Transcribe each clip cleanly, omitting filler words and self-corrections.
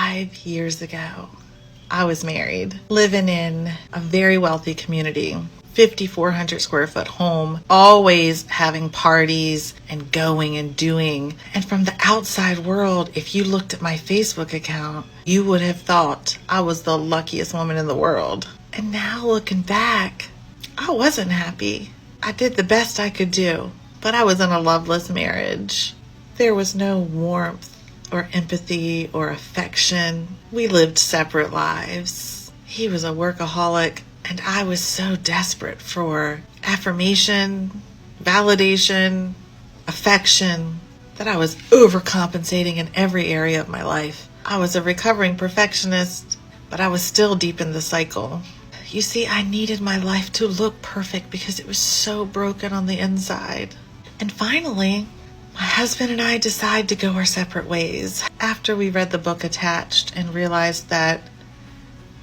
5 years ago, I was married, living in a very wealthy community, 5,400 square foot home, always having parties and going and doing. And from the outside world, if you looked at my Facebook account, you would have thought I was the luckiest woman in the world. And now looking back, I wasn't happy. I did the best I could do, but I was in a loveless marriage. There was no warmth or empathy or affection. We lived separate lives. He was a workaholic, and I was so desperate for affirmation, validation, affection, that I was overcompensating in every area of my life. I was a recovering perfectionist, but I was still deep in the cycle. You see, I needed my life to look perfect because it was so broken on the inside. And finally, my husband and I decided to go our separate ways after we read the book Attached and realized that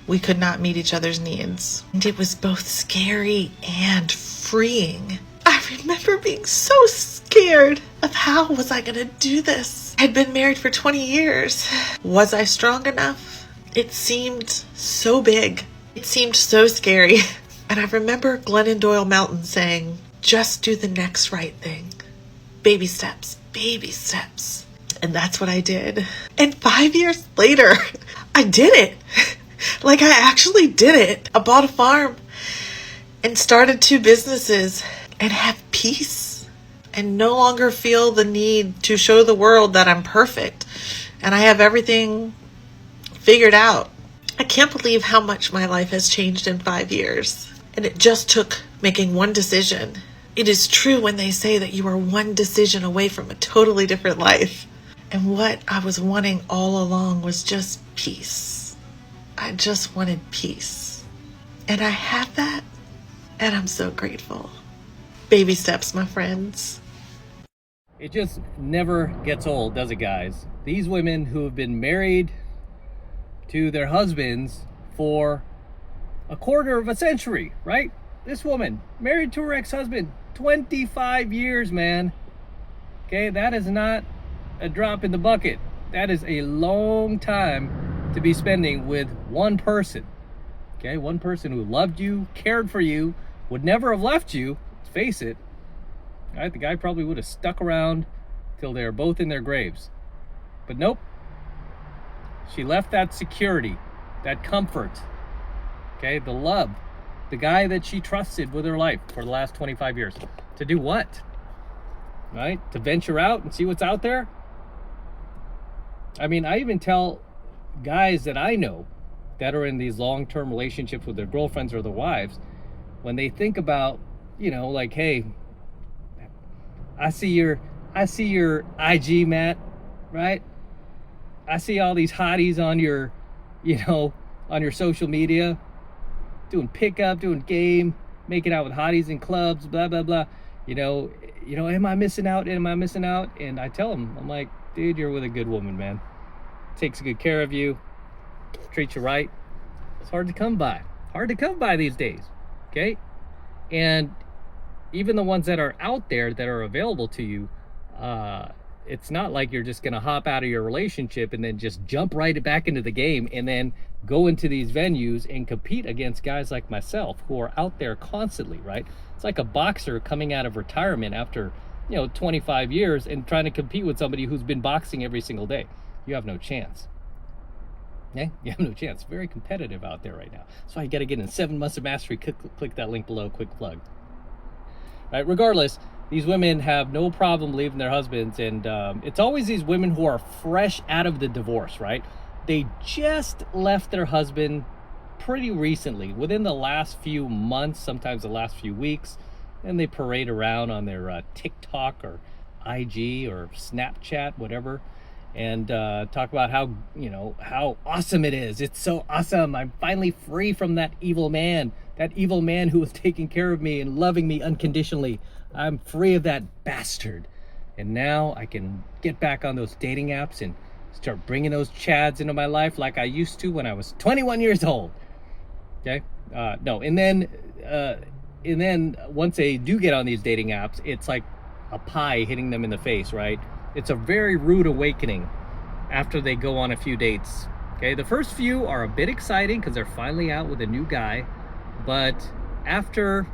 we could not meet each other's needs. And it was both scary and freeing. I remember being so scared of how was I going to do this. I'd been married for 20 years. Was I strong enough? It seemed so big. It seemed so scary. And I remember Glennon Doyle Mountain saying, just do the next right thing. Baby steps, baby steps. And that's what I did. And 5 years later, I did it. Like, I actually did it. I bought a farm and started 2 businesses and have peace and no longer feel the need to show the world that I'm perfect and I have everything figured out. I can't believe how much my life has changed in 5 years. And it just took making one decision. It is true when they say that you are one decision away from a totally different life. And what I was wanting all along was just peace. I just wanted peace. And I have that, and I'm so grateful. Baby steps, my friends. It just never gets old, does it, guys? These women who have been married to their husbands for a quarter of a century, right? This woman married to her ex-husband 25 years, man. Okay, that is not a drop in the bucket. That is a long time to be spending with one person. Okay, one person who loved you, cared for you, would never have left you. Let's face it. Right, the guy probably would have stuck around till they were both in their graves. But nope. She left that security, that comfort, okay, the love, the guy that she trusted with her life for the last 25 years. To do what? Right? To venture out and see what's out there? I mean, I even tell guys that I know that are in these long-term relationships with their girlfriends or their wives, when they think about, you know, like, hey, I see your IG, Matt, right? I see all these hotties on your, on your social media, doing pickup, doing game, making out with hotties in clubs, blah, blah, blah. Am I missing out? Am I missing out? And I tell them, I'm like, dude, you're with a good woman, man. Takes good care of you, treats you right. It's hard to come by. Hard to come by these days, okay? And even the ones that are out there that are available to you, it's not like you're just going to hop out of your relationship and then just jump right back into the game and then go into these venues and compete against guys like myself who are out there constantly, right? It's like a boxer coming out of retirement after, 25 years and trying to compete with somebody who's been boxing every single day. You have no chance. Okay? You have no chance. Very competitive out there right now. That's why you got to get in 7 months of mastery. Click that link below. Quick plug. Right? Regardless, these women have no problem leaving their husbands, and it's always these women who are fresh out of the divorce, right? They just left their husband pretty recently, within the last few months, sometimes the last few weeks, and they parade around on their TikTok or IG or Snapchat, whatever, and talk about how awesome it is. It's so awesome. I'm finally free from that evil man who was taking care of me and loving me unconditionally. I'm free of that bastard. And now I can get back on those dating apps and start bringing those chads into my life like I used to when I was 21 years old. Okay? And then once they do get on these dating apps, it's like a pie hitting them in the face, right? It's a very rude awakening after they go on a few dates Okay, the first few are a bit exciting because they're finally out with a new guy, but after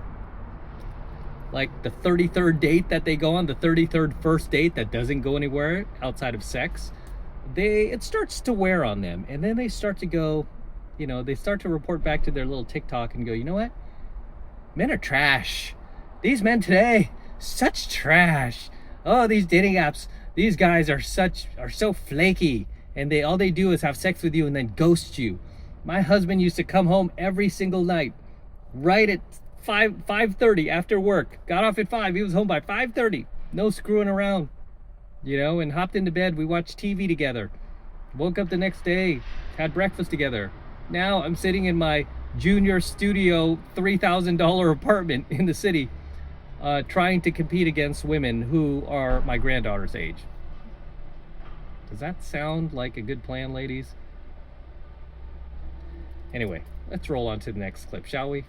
like the 33rd date that they go on, the 33rd first date that doesn't go anywhere outside of sex, it starts to wear on them, and then they start to go, they start to report back to their little TikTok and go, you know what? Men are trash. These men today, such trash. Oh, these dating apps, these guys are so flaky, and all they do is have sex with you and then ghost you. My husband used to come home every single night, right at 5:30 after work. Got off at 5. He was home by 5:30. No screwing around, and hopped into bed. We watched TV together. Woke up the next day, had breakfast together. Now I'm sitting in my junior studio $3,000 apartment in the city, trying to compete against women who are my granddaughter's age. Does that sound like a good plan, ladies? Anyway, let's roll on to the next clip, shall we?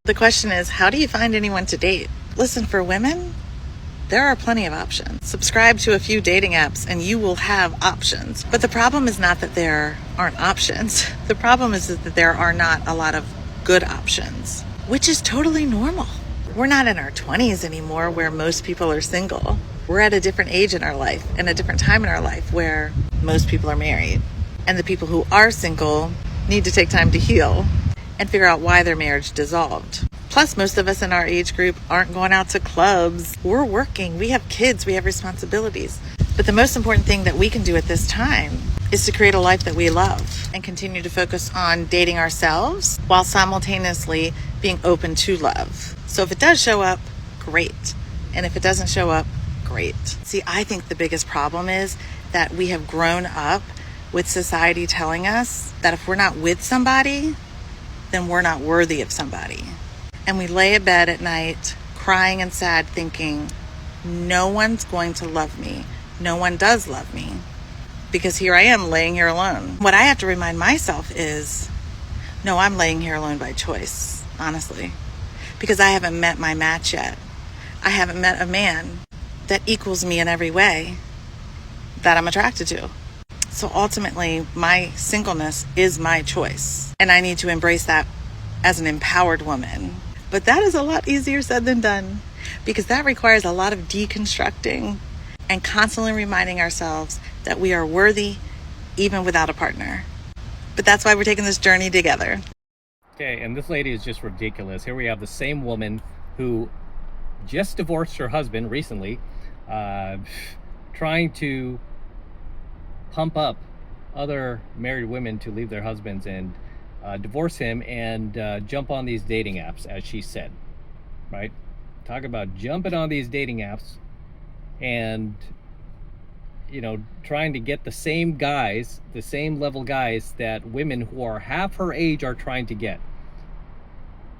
The question is, how do you find anyone to date? Listen, for women, there are plenty of options. Subscribe to a few dating apps and you will have options. But the problem is not that there aren't options. The problem is that there are not a lot of good options, which is totally normal. We're not in our 20s anymore where most people are single. We're at a different age in our life and a different time in our life where most people are married. And the people who are single need to take time to heal and figure out why their marriage dissolved. Plus, most of us in our age group aren't going out to clubs. We're working, we have kids, we have responsibilities. But the most important thing that we can do at this time is to create a life that we love and continue to focus on dating ourselves while simultaneously being open to love. So if it does show up, great. And if it doesn't show up, great. See, I think the biggest problem is that we have grown up with society telling us that if we're not with somebody, then we're not worthy of somebody. And we lay in bed at night crying and sad thinking, no one's going to love me. No one does love me. Because here I am laying here alone. What I have to remind myself is, no, I'm laying here alone by choice, honestly. Because I haven't met my match yet. I haven't met a man that equals me in every way that I'm attracted to. So ultimately, my singleness is my choice. And I need to embrace that as an empowered woman. But that is a lot easier said than done, because that requires a lot of deconstructing and constantly reminding ourselves that we are worthy even without a partner. But that's why we're taking this journey together. Okay, and this lady is just ridiculous. Here we have the same woman who just divorced her husband recently, trying to pump up other married women to leave their husbands and divorce him and jump on these dating apps, as she said, right? Talk about jumping on these dating apps and, trying to get the same guys, the same level guys that women who are half her age are trying to get.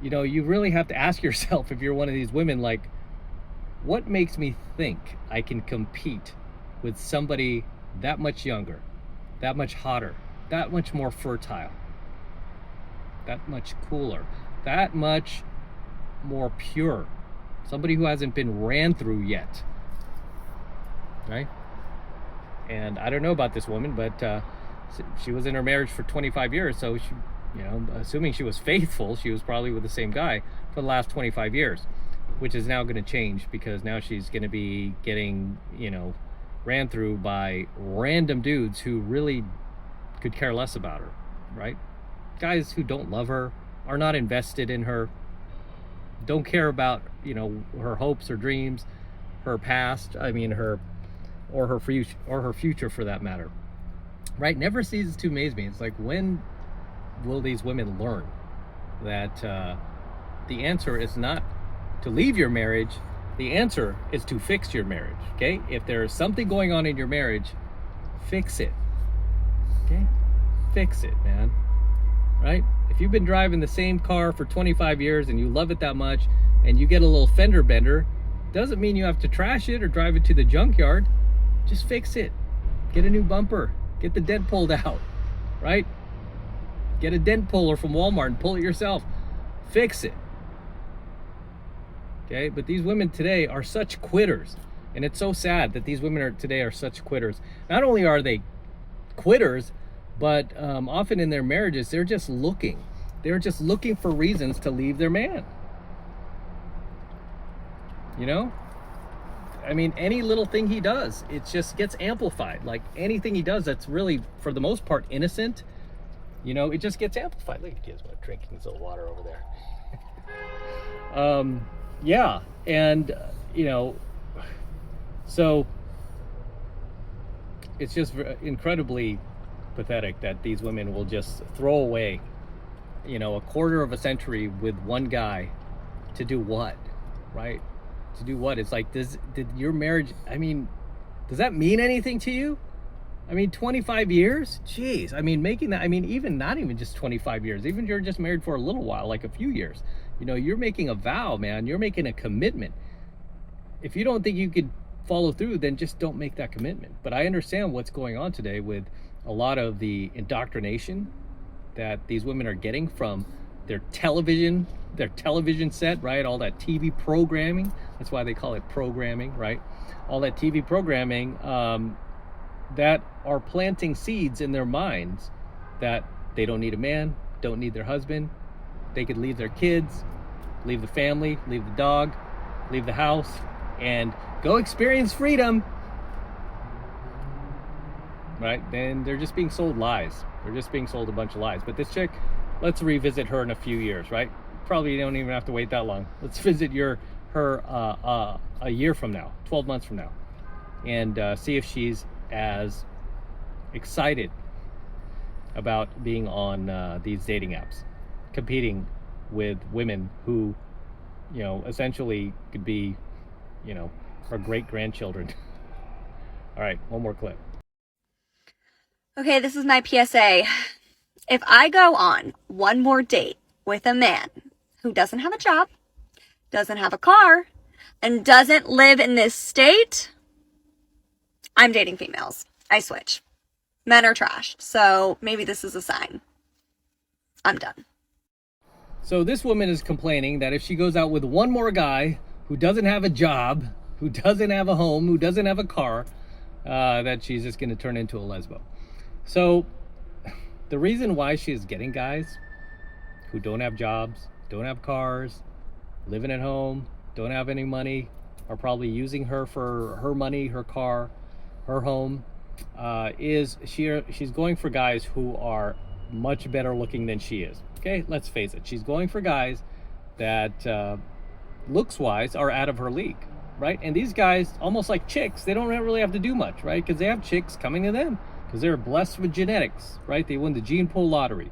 You really have to ask yourself, if you're one of these women, like, what makes me think I can compete with somebody that much younger, that much hotter, that much more fertile, that much cooler, that much more pure, somebody who hasn't been ran through yet, right? And I don't know about this woman, but she was in her marriage for 25 years, so she, assuming she was faithful, she was probably with the same guy for the last 25 years, which is now going to change because now she's going to be getting, ran through by random dudes who really could care less about her, right? Guys who don't love her, are not invested in her, don't care about, her hopes or dreams, her past, or her future for that matter, right? Never ceases to amaze me. It's like, when will these women learn that the answer is not to leave your marriage, the answer is to fix your marriage, okay? If there is something going on in your marriage, fix it, okay? Fix it, man, right? If you've been driving the same car for 25 years and you love it that much and you get a little fender bender, doesn't mean you have to trash it or drive it to the junkyard. Just fix it. Get a new bumper. Get the dent pulled out, right? Get a dent puller from Walmart and pull it yourself. Fix it. Okay, but these women today are such quitters. And it's so sad that these women today are such quitters. Not only are they quitters, But often in their marriages, they're just looking for reasons to leave their man. You know, I mean, any little thing he does, it just gets amplified. Like anything he does that's really, for the most part, innocent, you know, it just gets amplified. Look at kids drinking his little water over there. Yeah, and you know, so it's just incredibly pathetic that these women will just throw away, you know, a quarter of a century with one guy to do what, right? To do what? It's like, did your marriage, I mean, does that mean anything to you? I mean, 25 years? Jeez. I mean, making that, I mean, even not even just 25 years, even if you're just married for a little while, like a few years, you know, you're making a vow, man. You're making a commitment. If you don't think you could follow through, then just don't make that commitment. But I understand what's going on today with a lot of the indoctrination that these women are getting from their television set, right? All that TV programming. That's why they call it programming, right? All that TV programming that are planting seeds in their minds that they don't need a man, don't need their husband. They could leave their kids, leave the family, leave the dog, leave the house, and go experience freedom. Right? Then they're just being sold lies. They're just being sold a bunch of lies. But this chick, let's revisit her in a few years, right? Probably don't even have to wait that long. Let's visit her a year from now, 12 months from now, and see if she's as excited about being on these dating apps, competing with women who, you know, essentially could be, you know, her great-grandchildren. All right, one more clip. Okay, this is my PSA. If I go on one more date with a man who doesn't have a job, doesn't have a car, and doesn't live in this state, I'm dating females. I switch. Men are trash. So maybe this is a sign. I'm done. So this woman is complaining that if she goes out with one more guy who doesn't have a job, who doesn't have a home, who doesn't have a car, that she's just going to turn into a lesbo. So the reason why she is getting guys who don't have jobs, don't have cars, living at home, don't have any money, are probably using her for her money, her car, her home, is she's going for guys who are much better looking than she is. Okay, let's face it. She's going for guys that looks-wise are out of her league, right? And these guys, almost like chicks, they don't really have to do much, right? Because they have chicks coming to them because they're blessed with genetics, right? They won the gene pool lottery.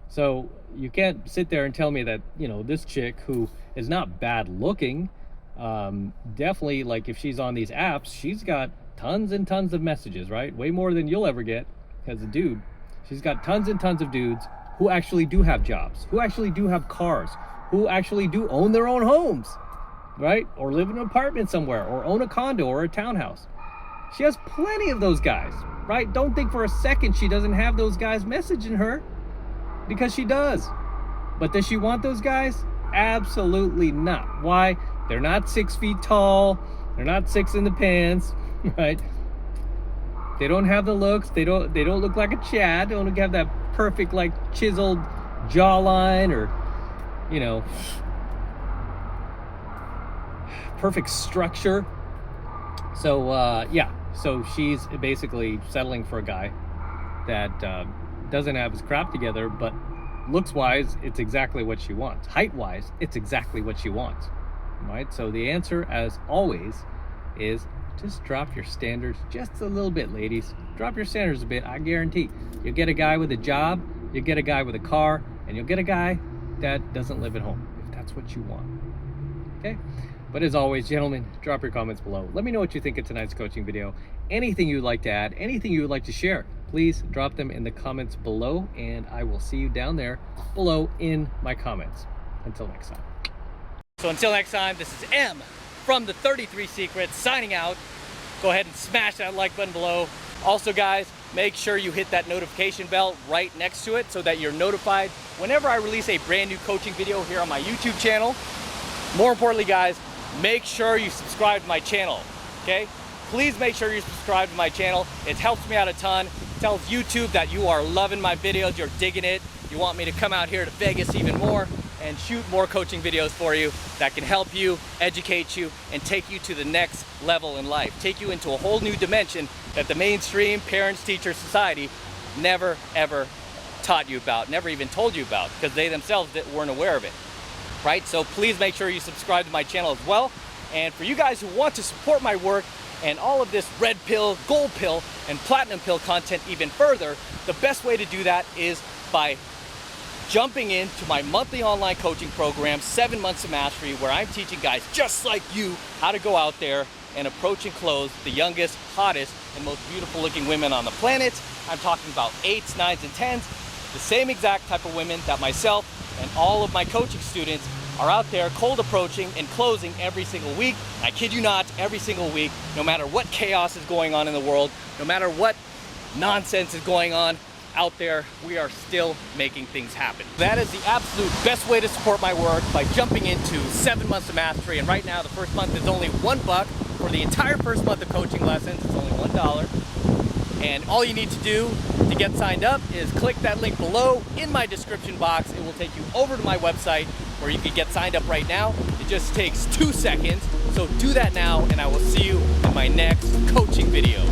So you can't sit there and tell me that, you know, this chick who is not bad looking, definitely, like, if she's on these apps, she's got tons and tons of messages, right? Way more than you'll ever get as a dude. She's got tons and tons of dudes who actually do have jobs, who actually do have cars, who actually do own their own homes, right? Or live in an apartment somewhere, or own a condo or a townhouse. She has plenty of those guys, right? Don't think for a second she doesn't have those guys messaging her, because she does. But does she want those guys? Absolutely not. Why? They're not 6 feet tall. They're not six in the pants, right? They don't have the looks. They don't look like a Chad. They don't have that perfect, like, chiseled jawline, or, you know, perfect structure. So yeah, so she's basically settling for a guy that doesn't have his crap together, but looks wise, it's exactly what she wants. Height wise, it's exactly what she wants, right? So the answer, as always, is just drop your standards just a little bit, ladies. Drop your standards a bit. I guarantee you'll get a guy with a job, you'll get a guy with a car, and you'll get a guy that doesn't live at home, if that's what you want. Okay? But as always, gentlemen, drop your comments below. Let me know what you think of tonight's coaching video. Anything you'd like to add, anything you would like to share, please drop them in the comments below, and I will see you down there below in my comments. Until next time. So until next time, this is M from the 33 Secrets signing out. Go ahead and smash that like button below. Also, guys, make sure you hit that notification bell right next to it so that you're notified whenever I release a brand new coaching video here on my YouTube channel. More importantly, guys, make sure you subscribe to my channel, okay? Please make sure you subscribe to my channel. It helps me out a ton. tells YouTube that you are loving my videos, you're digging it, you want me to come out here to Vegas even more and shoot more coaching videos for you that can help you, educate you, and take you to the next level in life. Take you into a whole new dimension that the mainstream parents, teachers, society never ever taught you about, never even told you about, because they themselves weren't aware of it, right? So please make sure you subscribe to my channel as well. And for you guys who want to support my work and all of this red pill, gold pill, and platinum pill content even further, the best way to do that is by jumping into my monthly online coaching program, 7 Months of Mastery, where I'm teaching guys just like you how to go out there and approach and close the youngest, hottest, and most beautiful looking women on the planet. I'm talking about 8s, 9s, and 10s, the same exact type of women that myself and all of my coaching students are out there cold approaching and closing every single week. I kid you not, every single week, no matter what chaos is going on in the world, no matter what nonsense is going on out there, we are still making things happen. That is the absolute best way to support my work, by jumping into 7 Months of Mastery. And right now, the first month is only $1 for the entire first month of coaching lessons. It's only $1. And all you need to do to get signed up is click that link below in my description box. It will take you over to my website where you can get signed up right now. It just takes 2 seconds. So do that now, and I will see you in my next coaching video.